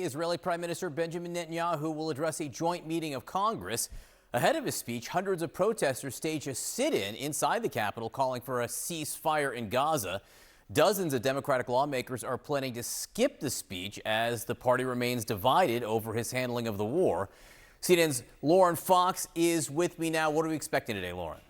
Israeli Prime Minister Benjamin Netanyahu will address a joint meeting of Congress. Ahead of his speech, hundreds of protesters staged a sit-in inside the Capitol calling for a ceasefire in Gaza. Dozens of Democratic lawmakers are planning to skip the speech as the party remains divided over his handling of the war. CNN's Lauren Fox is with me now. What are we expecting today, Lauren?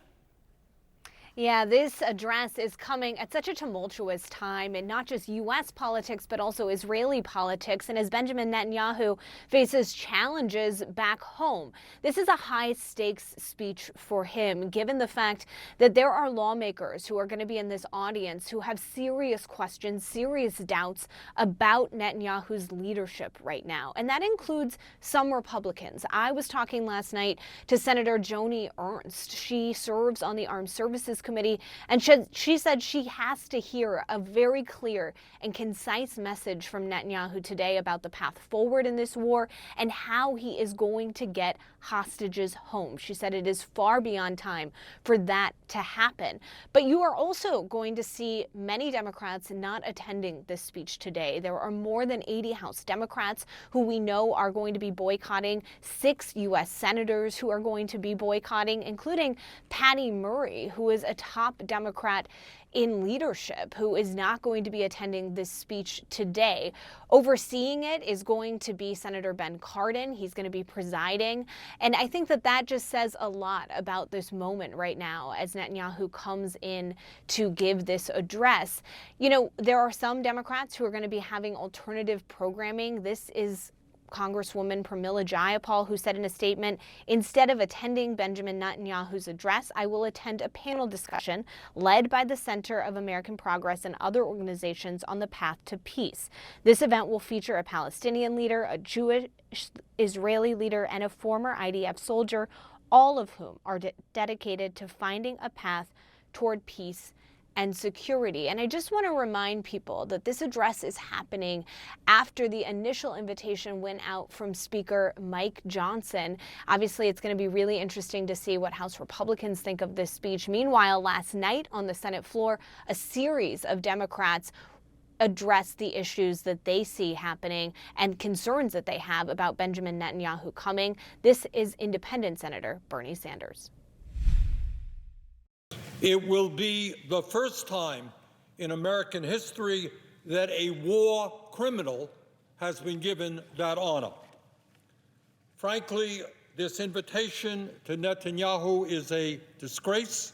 Yeah, this address is coming at such a tumultuous time in not just U.S. politics, but also Israeli politics. And as Benjamin Netanyahu faces challenges back home, this is a high stakes speech for him, given the fact that there are lawmakers who are going to be in this audience who have serious questions, serious doubts about Netanyahu's leadership right now. And that includes some Republicans. I was talking last night to Senator Joni Ernst. She serves on the Armed Services Committee, and she said she has to hear a very clear and concise message from Netanyahu today about the path forward in this war and how he is going to get hostages home. She said it is far beyond time for that to happen. But you are also going to see many Democrats not attending this speech today. There are more than 80 House Democrats who we know are going to be boycotting, 6 U.S. senators who are going to be boycotting, including Patty Murray, who is a top Democrat in leadership, who is not going to be attending this speech today. Overseeing it is going to be Senator Ben Cardin. He's going to be presiding. And I think that that just says a lot about this moment right now as Netanyahu comes in to give this address. You know, there are some Democrats who are going to be having alternative programming. This is Congresswoman Pramila Jayapal, who said in a statement, instead of attending Benjamin Netanyahu's address, I will attend a panel discussion led by the Center of American Progress and other organizations on the path to peace. This event will feature a Palestinian leader, a Jewish Israeli leader, and a former IDF soldier, all of whom are dedicated to finding a path toward peace and security. And I just want to remind people that this address is happening after the initial invitation went out from Speaker Mike Johnson. Obviously, it's going to be really interesting to see what House Republicans think of this speech. Meanwhile, last night on the Senate floor, a series of Democrats addressed the issues that they see happening and concerns that they have about Benjamin Netanyahu coming. This is Independent Senator Bernie Sanders. It will be the first time in American history that a war criminal has been given that honor. Frankly, this invitation to Netanyahu is a disgrace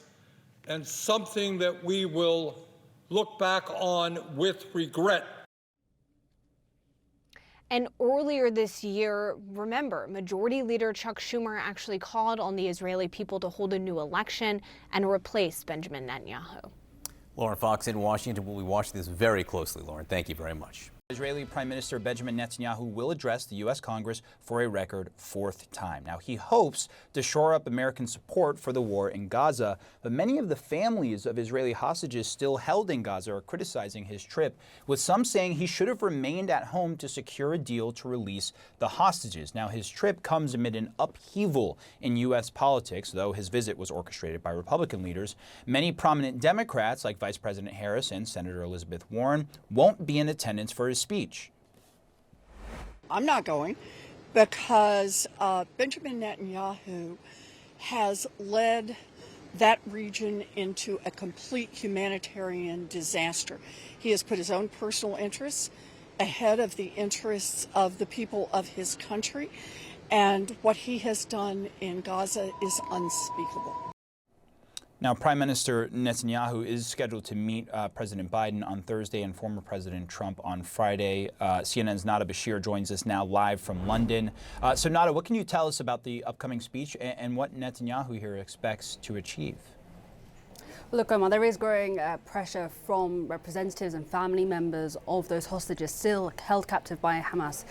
and something that we will look back on with regret. And earlier this year, remember, Majority Leader Chuck Schumer actually called on the Israeli people to hold a new election and replace Benjamin Netanyahu. Lauren Fox in Washington. We'll be watching this very closely, Lauren. Thank you very much. Israeli Prime Minister Benjamin Netanyahu will address the U.S. Congress for a record 4th time. Now, he hopes to shore up American support for the war in Gaza, but many of the families of Israeli hostages still held in Gaza are criticizing his trip, with some saying he should have remained at home to secure a deal to release the hostages. Now, his trip comes amid an upheaval in U.S. politics, though his visit was orchestrated by Republican leaders. Many prominent Democrats, like Vice President Harris and Senator Elizabeth Warren, won't be in attendance for his speech. I'm not going because Benjamin Netanyahu has led that region into a complete humanitarian disaster. He has put his own personal interests ahead of the interests of the people of his country, and what he has done in Gaza is unspeakable. Now, Prime Minister Netanyahu is scheduled to meet President Biden on Thursday and former President Trump on Friday. CNN's Nada Bashir joins us now live from London. So, Nada, what can you tell us about the upcoming speech and what Netanyahu here expects to achieve? Look, Omar, there is growing pressure from representatives and family members of those hostages still held captive by Hamas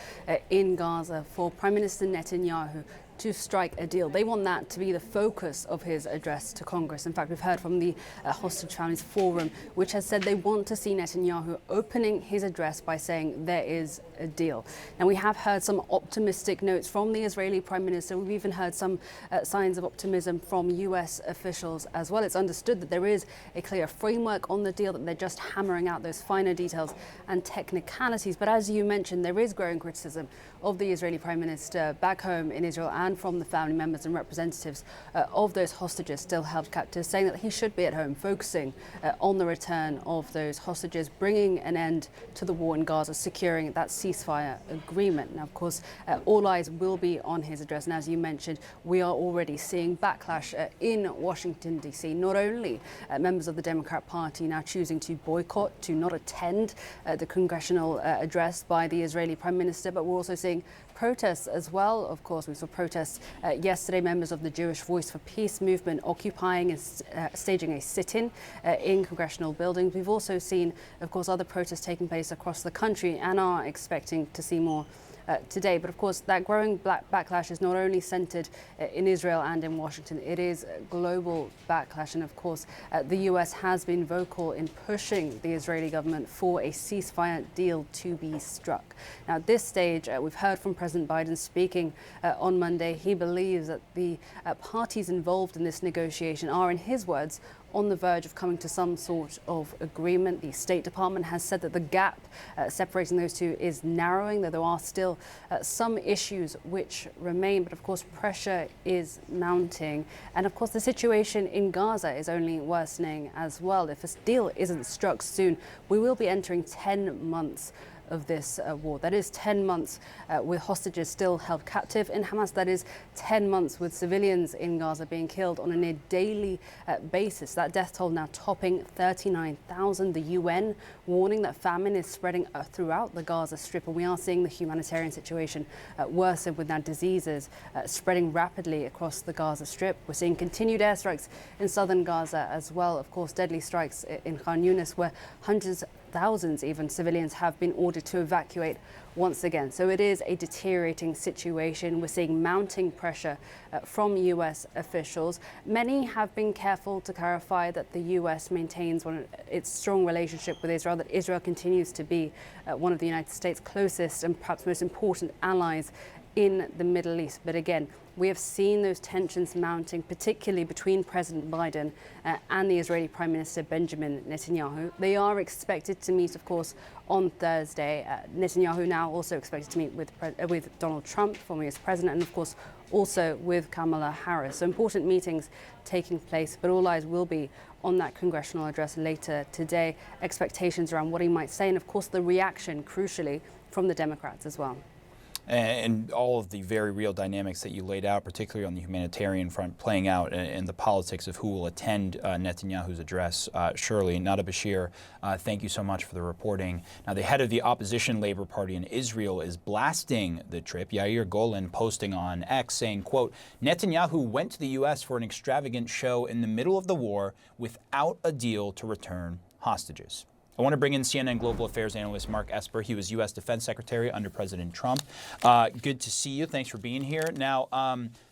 in Gaza for Prime Minister Netanyahu to strike a deal. They want that to be the focus of his address to Congress. In fact, we've heard from the Hostage Families Forum, which has said they want to see Netanyahu opening his address by saying there is a deal. Now, we have heard some optimistic notes from the Israeli Prime Minister. We've even heard some signs of optimism from US officials as well. It's understood that there is a clear framework on the deal, that they're just hammering out those finer details and technicalities. But as you mentioned, there is growing criticism of the Israeli Prime Minister back home in Israel and from the family members and representatives of those hostages still held captive, saying that he should be at home focusing on the return of those hostages, bringing an end to the war in Gaza, securing that ceasefire agreement. Now, of course, all eyes will be on his address. And as you mentioned, we are already seeing backlash in Washington, D.C. Not only members of the Democrat Party now choosing to boycott, to not attend the congressional address by the Israeli Prime Minister, but we're also seeing protests as well. Of course, we saw protests yesterday, members of the Jewish Voice for Peace movement occupying and staging a sit-in in congressional buildings. We've also seen, of course, other protests taking place across the country and are expecting to see more today. But of course, that growing backlash is not only centered in Israel and in Washington, it is global backlash. And of course, the US has been vocal in pushing the Israeli government for a ceasefire deal to be struck. Now, at this stage, we've heard from President Biden speaking on Monday. He believes that the parties involved in this negotiation are, in his words, on the verge of coming to some sort of agreement. The State Department has said that the gap separating those two is narrowing, though there are still some issues which remain. But of course, pressure is mounting. And of course, the situation in Gaza is only worsening as well. If this deal isn't struck soon, we will be entering 10 months of this war. That is 10 months with hostages still held captive in Hamas. That is 10 months with civilians in Gaza being killed on a near daily basis. That death toll now topping 39,000. The UN warning that famine is spreading throughout the Gaza Strip, and we are seeing the humanitarian situation worsen with now diseases spreading rapidly across the Gaza Strip. We're seeing continued airstrikes in southern Gaza as well. Of course, deadly strikes in Khan Yunis, where hundreds, thousands even, civilians have been ordered to evacuate once again. So it is a deteriorating situation. We're seeing mounting pressure from US officials. Many have been careful to clarify that the US maintains its strong relationship with Israel, that Israel continues to be one of the United States' closest and perhaps most important allies in the Middle East. But again, we have seen those tensions mounting, particularly between President Biden and the Israeli Prime Minister Benjamin Netanyahu. They are expected to meet, of course, on Thursday. Netanyahu now also expected to meet with Donald Trump, former US president, and of course also with Kamala Harris. So important meetings taking place, but all eyes will be on that congressional address later today. Expectations around what he might say, and of course the reaction, crucially, from the Democrats as well. And all of the very real dynamics that you laid out, particularly on the humanitarian front, playing out in the politics of who will attend Netanyahu's address. Shirley, Nada Bashir, thank you so much for the reporting. Now, the head of the opposition Labor Party in Israel is blasting the trip. Yair Golan posting on X saying, quote, Netanyahu went to the U.S. for an extravagant show in the middle of the war without a deal to return hostages. I want to bring in CNN Global Affairs analyst Mark Esper. He was U.S. Defense Secretary under President Trump. Good to see you. Thanks for being here. Now,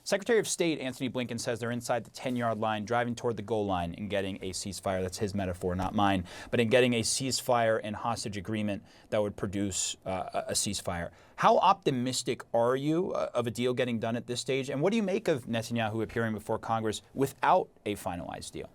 Secretary of State Antony Blinken says they're inside the 10-yard line, driving toward the goal line and getting a ceasefire. That's his metaphor, not mine. But in getting a ceasefire and hostage agreement that would produce a ceasefire. How optimistic are you of a deal getting done at this stage? And what do you make of Netanyahu appearing before Congress without a finalized deal?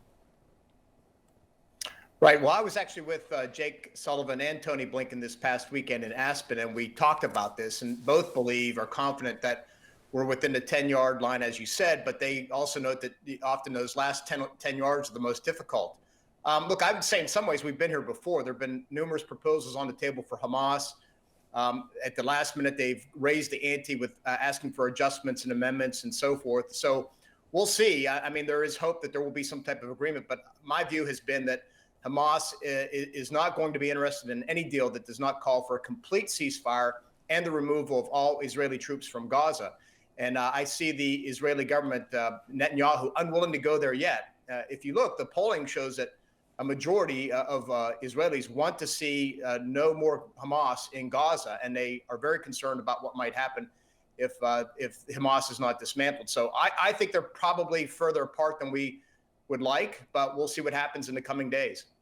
Right. Well, I was actually with Jake Sullivan and Tony Blinken this past weekend in Aspen, and we talked about this, and both are confident that we're within the 10-yard line, as you said, but they also note that often those last 10 yards are the most difficult. Look, I would say in some ways we've been here before. There have been numerous proposals on the table for Hamas. At the last minute, they've raised the ante with asking for adjustments and amendments and so forth. So we'll see. I mean, there is hope that there will be some type of agreement, but my view has been that Hamas is not going to be interested in any deal that does not call for a complete ceasefire and the removal of all Israeli troops from Gaza. And I see the Israeli government, Netanyahu, unwilling to go there yet. If you look, the polling shows that a majority of Israelis want to see no more Hamas in Gaza, and they are very concerned about what might happen if Hamas is not dismantled. So I think they're probably further apart than we would like, but we'll see what happens in the coming days.